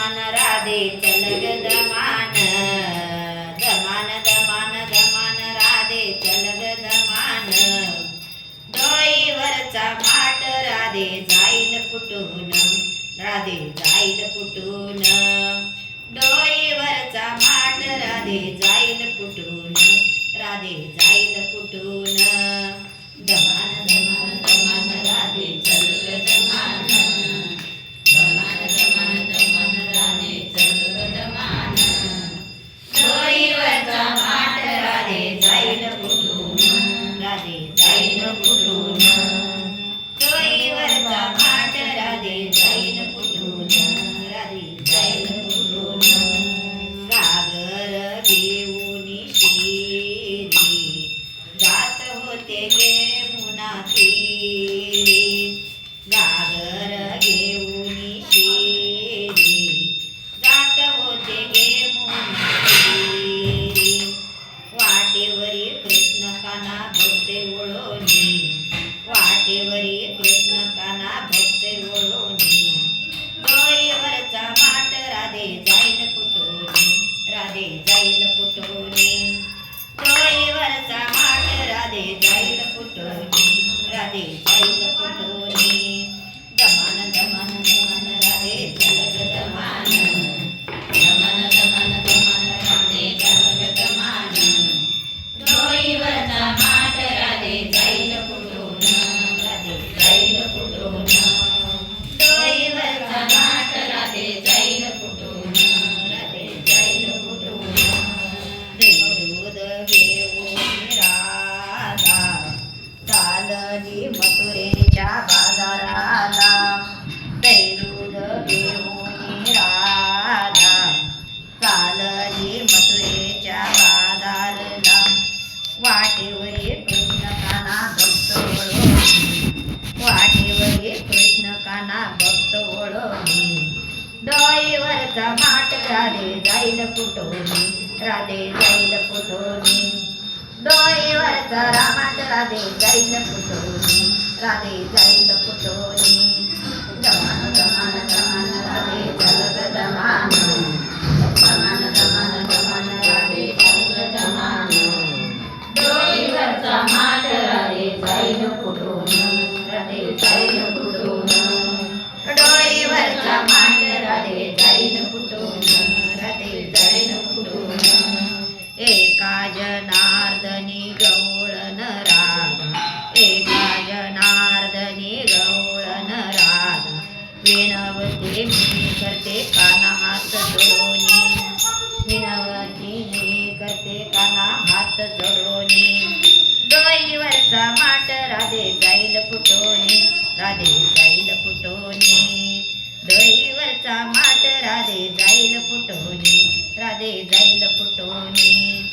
दमान राधे चल ग दमान दमान दमान दमान राधे चल ग दमान डोईवरचा माठ राधे जाईल फुटून राधे जाईल फुटून डोईवरचा माठ राधे जाईल फुटून राधे जाईल फुटून दमान दमान दमान राधे चल ग दमान दमान दमान दमान राधे चल ग दमान डोईवरचा माठ राधे जाईल फुटून राधे जाईल फुटून डोईवरचा माठ राधे जाईल फुटून राधे जाईल फुटून घागर घेऊन शिरी जात होते गे मुना फिरी घागर घेऊन शिरी जात होते गे मुना फिरी वाटेवरी कृष्ण काना भक्ते वळोनी वाटेवरी कृष्ण काना भक्ते वळोनी डोईवरचा माठ राधे जाईल फुटोनी राधे जाईल फुटोनी डोईवरचा माठ राधे जाईल फुटोनी राधे जाईल फुटोनी दमान दमान दमान राधे चल ग दमान दमान दमान दमान राधे चल ग दमान डोईवरचा माठ राधे जाईल फुटून राधे जाईल फुटून डोईवरचा माठ राधे जाईल फुटून राधे जाईल फुटून दूध घेऊन राधा चालली मथुरेच्या बाजाराला दूध घेऊन राधा चालली मथुरेच्या बाजारला वाटेवरी कृष्ण काना भक्त वळोनी वाटेवरी कृष्ण काना भक्त वळोनी डोईवरचा माठ राधे जाईल फुटोनी राधे जाईल फुटोनी डोईवरचा माठ राधे जाईल फुटोनी राधे जाईल फुटोनी दमान दमान दमान राधे चल ग दमान दमान दमान दमान राधे चल ग दमान डोईवरचा माठ राधे जाईल फुटून राधे जाईल फुटून डोईवरचा माठ राधे जाईल फुटून राधे जाईल फुटून एका जनार्दनी गवळण राधा एका जनार्दनी गवळण राधा विनवते मी करते काना हात जोडोनी विनवती मी करते काना हात जोडोनी डोईवरचा माठ राधे जाईल फुटोनी राधे जाईल फुटोनी डोईवरचा माठ राधे जाईल फुटोनी राधे जाईल फुटोनी